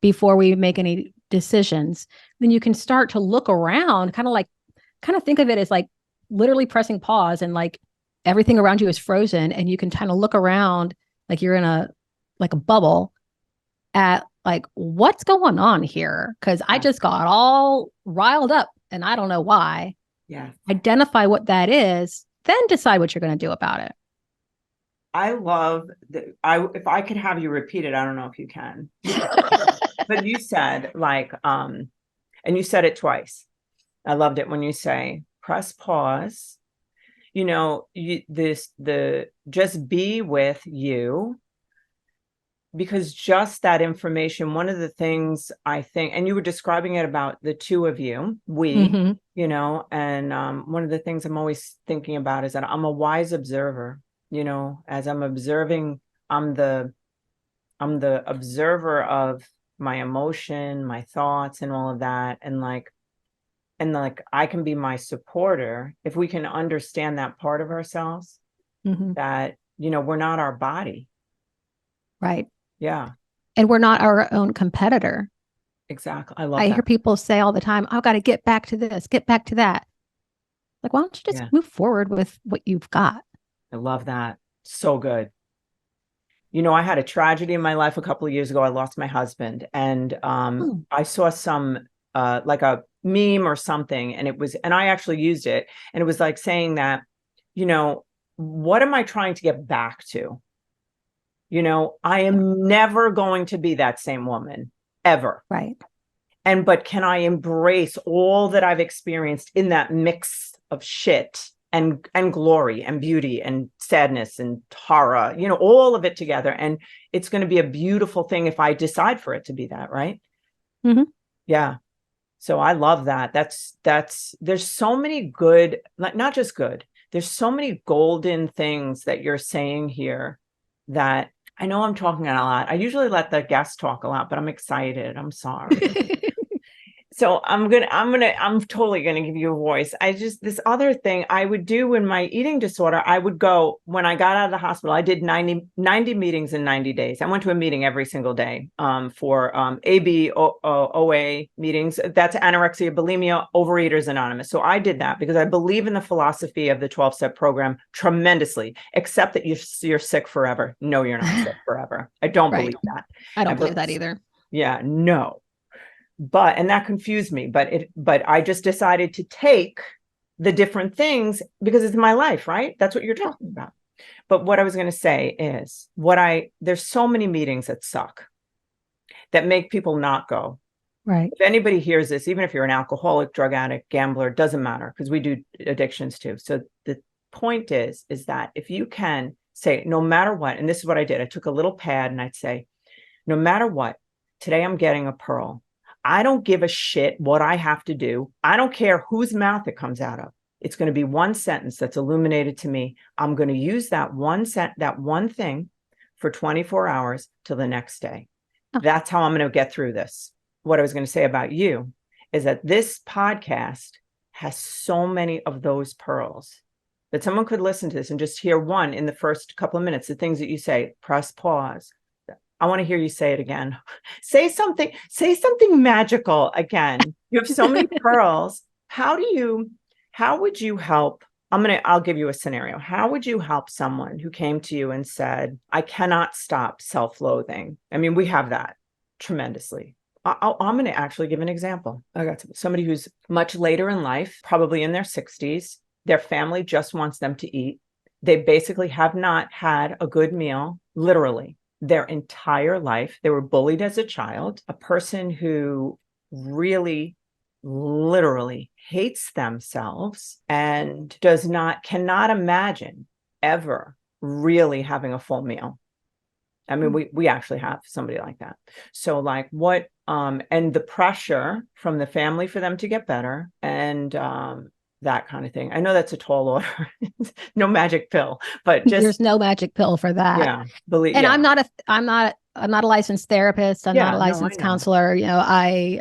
before we make any decisions. Then you can start to look around, kind of think of it as like literally pressing pause, and like everything around you is frozen, and you can kind of look around like you're in a bubble at like, what's going on here? Because I just got all riled up and I don't know why. Identify what that is, then decide what you're going to do about it.
I love that. If I could have you repeat it, I don't know if you can, but you said like, and you said it twice. I loved it when you say press pause, just be with you because just that information, one of the things I think, and you were describing it about the two of you, and one of the things I'm always thinking about is that I'm a wise observer, as I'm observing, I'm the observer of my emotion, my thoughts, and all of that. And like I can be my supporter if we can understand that part of ourselves, that, we're not our body.
Right.
Yeah.
And we're not our own competitor.
Exactly. I love
I
that.
hear people say all the time, I've got to get back to this, get back to that. Like, why don't you just move forward with what you've got?
I love that. So good. I had a tragedy in my life a couple of years ago. I lost my husband, and I saw some like a meme or something, and I actually used it, and it was like saying that, what am I trying to get back to? I am never going to be that same woman ever.
Right.
But can I embrace all that I've experienced in that mix of shit and glory and beauty and sadness and horror, all of it together. And it's going to be a beautiful thing if I decide for it to be that, right? Yeah. So I love that. There's so many good, not just good, there's so many golden things that you're saying here that I know I'm talking a lot. I usually let the guests talk a lot, but I'm excited. I'm sorry. So I'm totally going to give you a voice. This other thing I would do in my eating disorder, I would go, when I got out of the hospital, I did 90 meetings in 90 days. I went to a meeting every single day for ABOA meetings. That's anorexia, bulimia, Overeaters Anonymous. So I did that because I believe in the philosophy of the 12-step program tremendously, except that you're sick forever. No, you're not sick forever. I don't believe that.
I don't believe that either.
Yeah, no. And that confused me, but I just decided to take the different things because it's my life, right? That's what you're talking about. But what I was going to say is there's so many meetings that suck, that make people not go.
Right.
If anybody hears this, even if you're an alcoholic, drug addict, gambler, it doesn't matter, because we do addictions too. So the point is that if you can say, no matter what, and this is what I did, I took a little pad and I'd say, no matter what, today I'm getting a pearl. I don't give a shit what I have to do. I don't care whose mouth it comes out of. It's going to be one sentence that's illuminated to me. I'm going to use that one thing for 24 hours till the next day. That's how I'm going to get through this. What I was going to say about you is that this podcast has so many of those pearls that someone could listen to this and just hear one in the first couple of minutes, the things that you say, press pause. I want to hear you say it again. Say something magical again. You have so many pearls. How would you help? I'll give you a scenario. How would you help someone who came to you and said, I cannot stop self-loathing? I mean, we have that tremendously. I'm going to actually give an example. I got somebody who's much later in life, probably in their 60s. Their family just wants them to eat. They basically have not had a good meal, literally, their entire life. They were bullied as a child, a person who really literally hates themselves and cannot imagine ever really having a full meal. I mean, we actually have somebody like that. So like what, and the pressure from the family for them to get better, and that kind of thing. I know that's a tall order. No magic pill, but
there's no magic pill for that.
Yeah.
I'm not a licensed therapist. I'm not a licensed counselor. I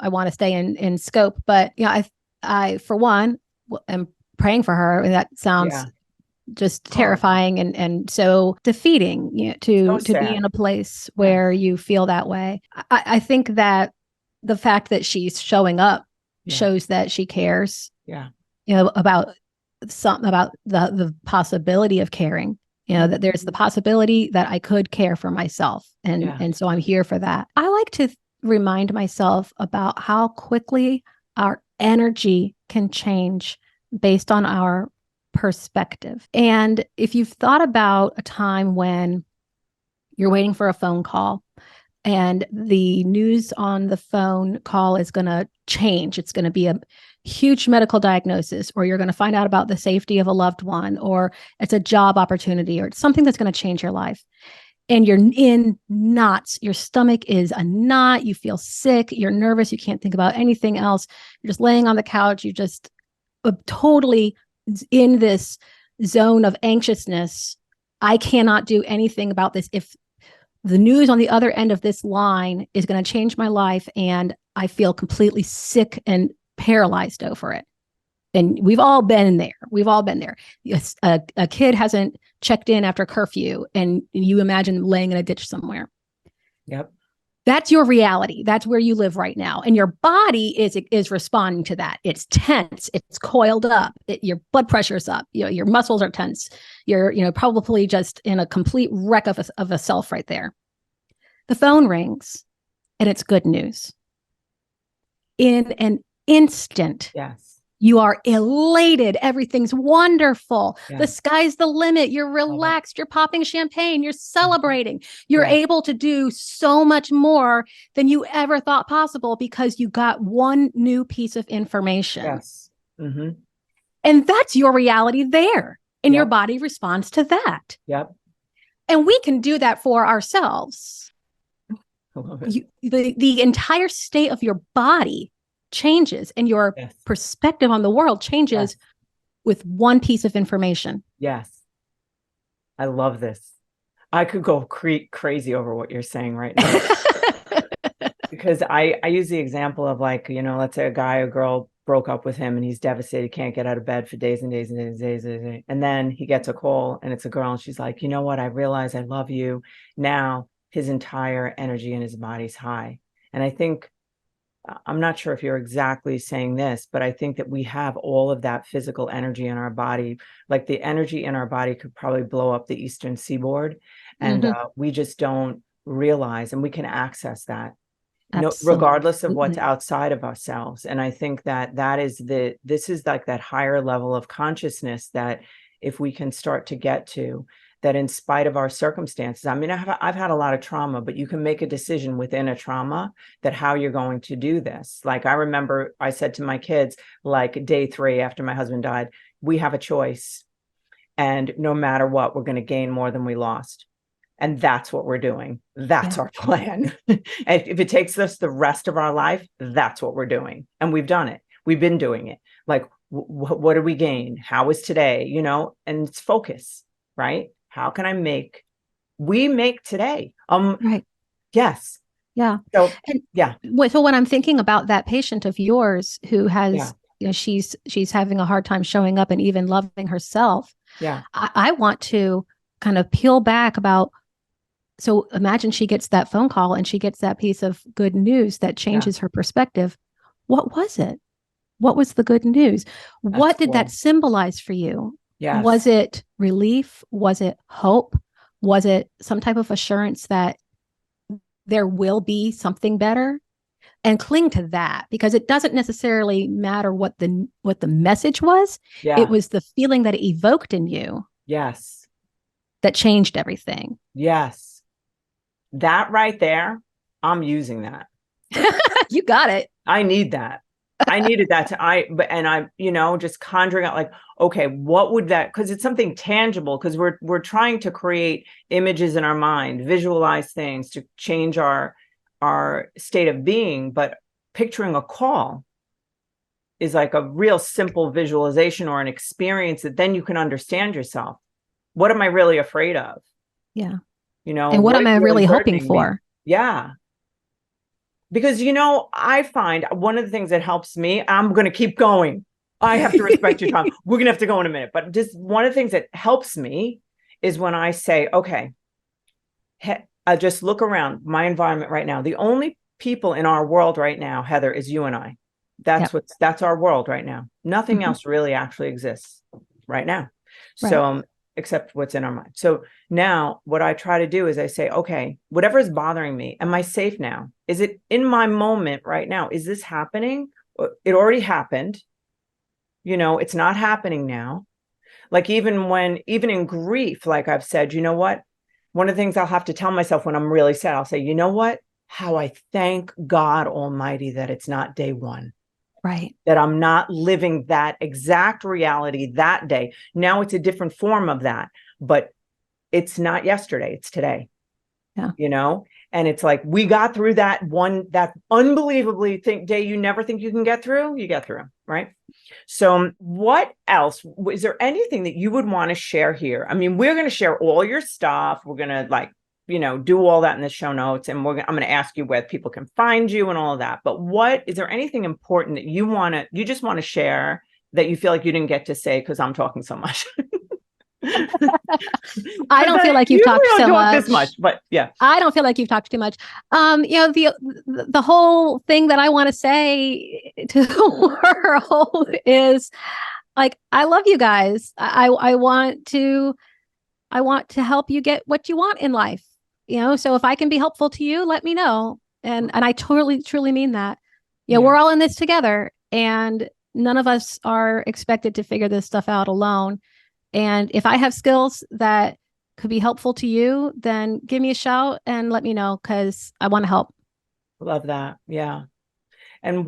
want to stay in scope, but I for one am praying for her. And that sounds just terrifying and so defeating, to be in a place where you feel that way. I think that the fact that she's showing up shows that she cares.
Yeah.
About the possibility of caring, that there's the possibility that I could care for myself. And so I'm here for that. I like to remind myself about how quickly our energy can change based on our perspective. And if you've thought about a time when you're waiting for a phone call and the news on the phone call is going to change, it's going to be a huge medical diagnosis, or you're going to find out about the safety of a loved one, or it's a job opportunity, or it's something that's going to change your life. and you're in knots. Your stomach is a knot. You feel sick. You're nervous. You can't think about anything else. You're just laying on the couch. You're just totally in this zone of anxiousness. I cannot do anything about this. If the news on the other end of this line is going to change my life, and I feel completely sick and paralyzed over it. And we've all been there. We've all been there. A kid hasn't checked in after curfew, and you imagine laying in a ditch somewhere.
Yep.
That's your reality. That's where you live right now. And your body is responding to that. It's tense. It's coiled up. Your blood pressure's up. Your muscles are tense. You're probably just in a complete wreck of a self right there. The phone rings, and it's good news. In an instant,
yes,
you are elated. Everything's wonderful.
yes.
The sky's the limit. You're relaxed. You're popping champagne. You're celebrating. You're able to do so much more than you ever thought possible because you got one new piece of information.
Yes. Mm-hmm.
And that's your reality there. And your body responds to that.
Yep.
And we can do that for ourselves. The entire state of your body changes, and your perspective on the world changes with one piece of information.
Yes. I love this. I could go crazy over what you're saying right now. Because I use the example of, like, let's say a guy or girl broke up with him and he's devastated, can't get out of bed for days and days and days and days and days. And then he gets a call and it's a girl and she's like, you know what? I realize I love you. Now his entire energy in his body's high. And I think, I'm not sure if you're exactly saying this, but I think that we have all of that physical energy in our body. Like, the energy in our body could probably blow up the Eastern Seaboard. And we just don't realize, and we can access that. Regardless of what's outside of ourselves. And I think that this is like that higher level of consciousness that if we can start to get to, that in spite of our circumstances, I mean, I've had a lot of trauma, but you can make a decision within a trauma that how you're going to do this. Like, I remember I said to my kids, like day 3 after my husband died, we have a choice. And no matter what, we're going to gain more than we lost. And that's what we're doing. That's our plan. And if it takes us the rest of our life, that's what we're doing. And we've done it. We've been doing it. Like, what did we gain? How is today? And it's focus, right? How can I make today?
Right.
Yes.
Yeah.
So,
So when I'm thinking about that patient of yours who has, she's having a hard time showing up and even loving herself.
Yeah.
I want to kind of peel back about, so imagine she gets that phone call and she gets that piece of good news that changes her perspective. What was it? What was the good news? What did that symbolize for you?
Yes.
Was it relief? Was it hope? Was it some type of assurance that there will be something better? And cling to that, because it doesn't necessarily matter what the message was.
Yeah.
It was the feeling that it evoked in you.
Yes.
That changed everything.
Yes. That right there, I'm using that.
You got it.
I need that. I needed that just conjuring out, like, okay, what would that, because it's something tangible, because we're trying to create images in our mind, visualize things to change our state of being. But picturing a call is like a real simple visualization or an experience that then you can understand yourself. What am I really afraid of?
Yeah. And what am I really hoping for?
Yeah. Because, I find one of the things that helps me, I'm going to keep going. I have to respect your time. We're going to have to go in a minute. But just one of the things that helps me is when I say, okay, I just look around my environment right now. The only people in our world right now, Heather, is you and I. That's our world right now. Nothing else really actually exists right now. Right. So, except what's in our mind. So now what I try to do is I say, okay, whatever is bothering me, am I safe now? Is it in my moment right now? Is this happening? It already happened. It's not happening now. Like, even in grief, like I've said, you know what? One of the things I'll have to tell myself when I'm really sad, I'll say, you know what? How I thank God Almighty that it's not day 1.
Right.
That I'm not living that exact reality that day. Now it's a different form of that, but it's not yesterday, it's today.
Yeah.
And it's like, we got through that unbelievably day you never think you can get through, you get through, right? So what else? Is there anything that you would want to share here? I mean, we're going to share all your stuff. We're going to do all that in the show notes. And I'm going to ask you where people can find you and all of that. But is there anything important that you just want to share that you feel like you didn't get to say because I'm talking so much?
I don't feel like you've talked so much.
This much, but yeah,
I don't feel like you've talked too much. The whole thing that I want to say to the world is like, I love you guys. I want to help you get what you want in life. So if I can be helpful to you, let me know. And I totally, truly mean that. We're all in this together, and none of us are expected to figure this stuff out alone. And if I have skills that could be helpful to you, then give me a shout and let me know, because I want to help.
Love that. Yeah. And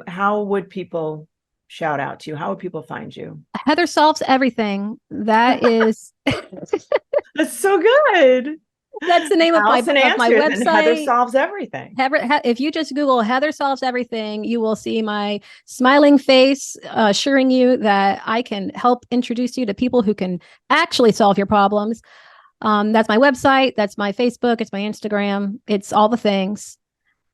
how would people shout out to you? How would people find you?
Heather Solves Everything. That is
that's so good.
That's the name of my website.
And Heather Solves Everything.
If you just Google Heather Solves Everything, you will see my smiling face, assuring you that I can help introduce you to people who can actually solve your problems. That's my website. That's my Facebook. It's my Instagram. It's all the things.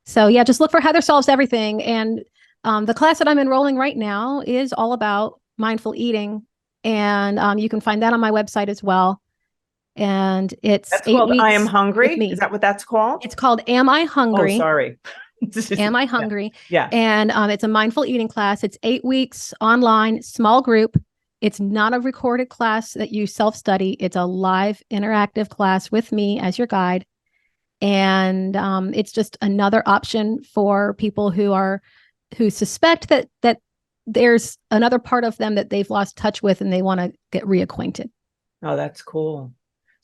So yeah, just look for Heather Solves Everything. And the class that I'm enrolling right now is all about mindful eating. And you can find that on my website as well. And that's 8 weeks.
I Am Hungry. Is that what that's called?
It's called Am I Hungry?
Oh, sorry.
Am I Hungry?
Yeah.
And it's a mindful eating class. It's 8 weeks online, small group. It's not a recorded class that you self-study. It's a live interactive class with me as your guide. And it's just another option for people who suspect that there's another part of them that they've lost touch with and they want to get reacquainted.
Oh, that's cool.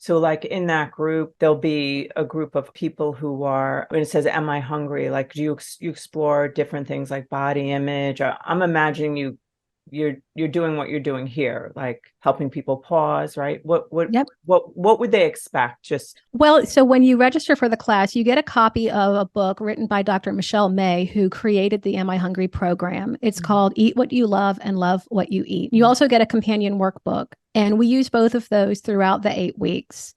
So like in that group, there'll be a group of people who are, when it says, am I hungry? Like, do you explore different things like body image? I'm imagining you're doing what you're doing here, like helping people pause, right? What would they expect?
So when you register for the class, you get a copy of a book written by Dr. Michelle May, who created the Am I Hungry program. It's called Eat What You Love and Love What You Eat. You also get a companion workbook, and we use both of those throughout the 8 weeks.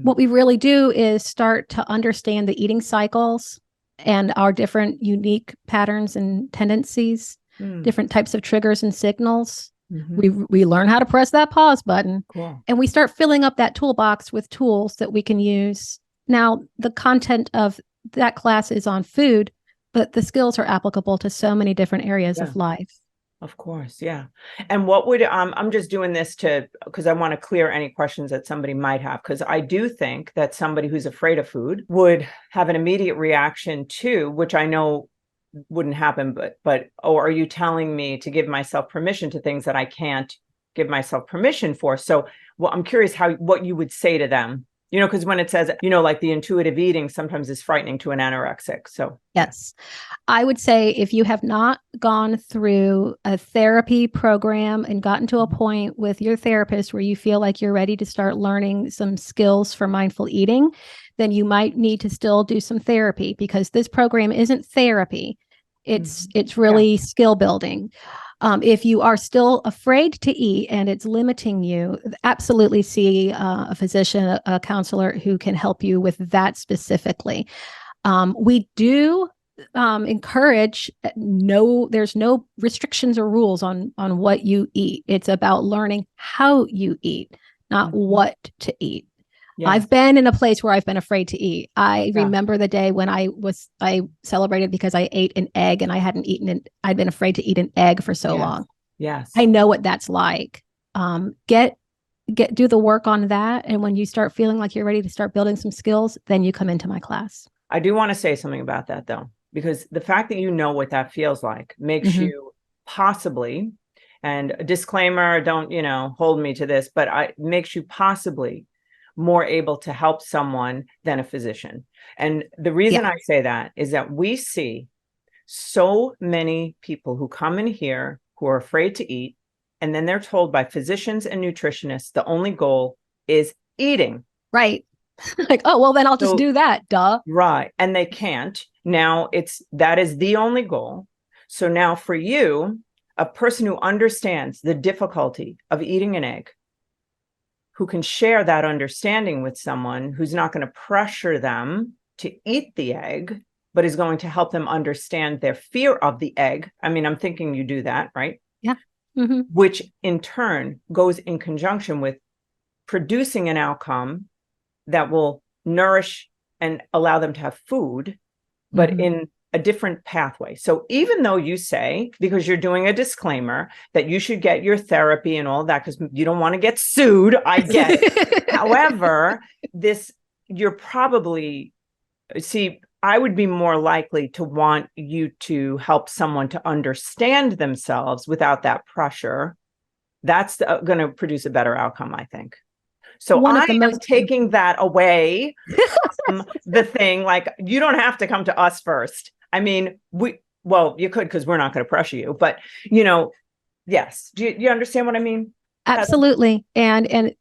What we really do is start to understand the eating cycles and our different unique patterns and tendencies. Different types of triggers and signals. We learn how to press that pause button.
Cool.
And we start filling up that toolbox with tools that we can use. Now, the content of that class is on food, but the skills are applicable to so many different areas of life.
Of course. Yeah. And what would, I'm just doing this because I want to clear any questions that somebody might have, because I do think that somebody who's afraid of food would have an immediate reaction to, which I know wouldn't happen, but are you telling me to give myself permission to things that I can't give myself permission for? So I'm curious what you would say to them, because when it says, like the intuitive eating sometimes is frightening to an anorexic. So
yes, I would say if you have not gone through a therapy program and gotten to a point with your therapist where you feel like you're ready to start learning some skills for mindful eating, then you might need to still do some therapy, because this program isn't therapy. It's really skill building. If you are still afraid to eat and it's limiting you, absolutely see a physician, a counselor who can help you with that specifically. We do encourage there's no restrictions or rules on what you eat. It's about learning how you eat, not what to eat. Yes. I've been in a place where I've been afraid to eat. I remember the day when I celebrated because I ate an egg and I hadn't eaten it. I'd been afraid to eat an egg for so long.
Yes.
I know what that's like. Do the work on that. And when you start feeling like you're ready to start building some skills, then you come into my class.
I do want to say something about that though, because the fact that you know what that feels like makes you possibly, and a disclaimer, don't, hold me to this, but makes you possibly more able to help someone than a physician. And the reason I say that is that we see so many people who come in here who are afraid to eat, and then they're told by physicians and nutritionists the only goal is eating.
Right. Like, oh, well, then I'll just
So-
do that. Duh.
Right. And they can't. Now that is the only goal. So now for you, a person who understands the difficulty of eating an egg, who can share that understanding with someone who's not going to pressure them to eat the egg, but is going to help them understand their fear of the egg. I mean, I'm thinking you do that, right?
Yeah. Mm-hmm.
Which in turn goes in conjunction with producing an outcome that will nourish and allow them to have food, but in a different pathway. So even though you say, because you're doing a disclaimer, that you should get your therapy and all that, because you don't want to get sued, I get it. However, you're probably, see, I would be more likely to want you to help someone to understand themselves without that pressure. That's going to produce a better outcome, I think. So I am taking that away from the thing. Like, you don't have to come to us first. I mean, you could, because we're not going to pressure you, but yes. Do you understand what I mean?
Absolutely. And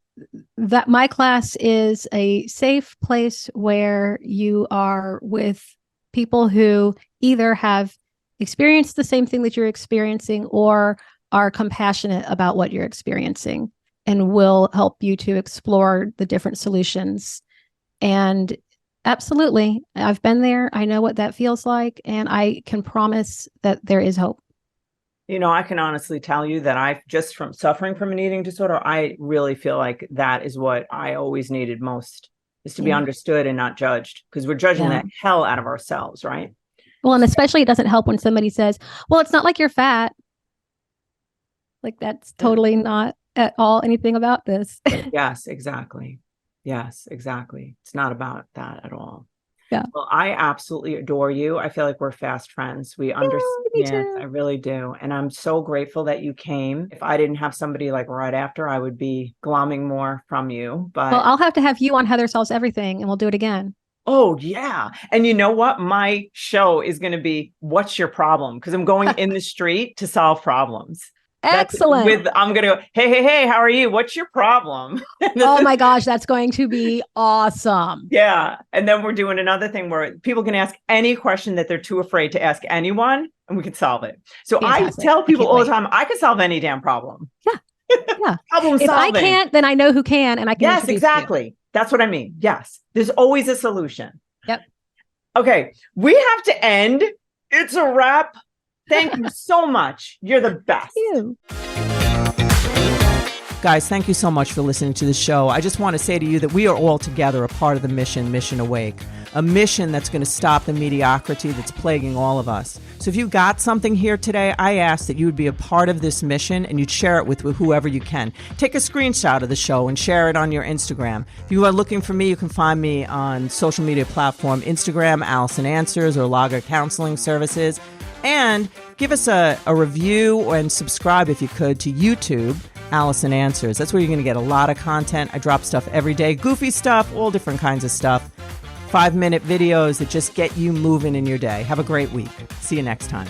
that my class is a safe place where you are with people who either have experienced the same thing that you're experiencing or are compassionate about what you're experiencing and will help you to explore the different solutions. And absolutely, I've been there. I know what that feels like. And I can promise that there is hope.
I can honestly tell you that just from suffering from an eating disorder, I really feel like that is what I always needed most, is to be understood and not judged, because we're judging the hell out of ourselves, right?
Well, and especially it doesn't help when somebody says, well, it's not like you're fat. Like, that's totally not at all anything about this.
Yes, exactly. Yes, exactly. It's not about that at all.
Yeah.
Well, I absolutely adore you. I feel like we're fast friends. We understand. I really do. And I'm so grateful that you came. If I didn't have somebody like right after, I would be glomming more from you. But
well, I'll have to have you on Heather Solves Everything, and we'll do it again.
Oh, yeah. And you know what? My show is going to be, what's your problem? Because I'm going in the street to solve problems.
Excellent.
I'm going to go, hey, how are you? What's your problem?
Oh my gosh, that's going to be awesome.
Yeah. And then we're doing another thing where people can ask any question that they're too afraid to ask anyone, and we can solve it. So fantastic. I tell people all the time, I can solve any damn problem.
Yeah.
Problem solving.
If I can't, then I know who can, and I can.
Yes, exactly. You. That's what I mean. Yes. There's always a solution.
Yep.
Okay. We have to end. It's a wrap. Thank you so much. You're the best.
Thank you.
Guys, thank you so much for listening to the show. I just want to say to you that we are all together a part of the Mission Awake, a mission that's going to stop the mediocrity that's plaguing all of us. So if you got something here today, I ask that you would be a part of this mission and you'd share it with whoever you can. Take a screenshot of the show and share it on your Instagram. If you are looking for me, you can find me on social media platform Instagram, Alison Answers, or Lager Counseling Services. And give us a review and subscribe, if you could, to YouTube, Alison Answers. That's where you're going to get a lot of content. I drop stuff every day, goofy stuff, all different kinds of stuff. 5-minute videos that just get you moving in your day. Have a great week. See you next time.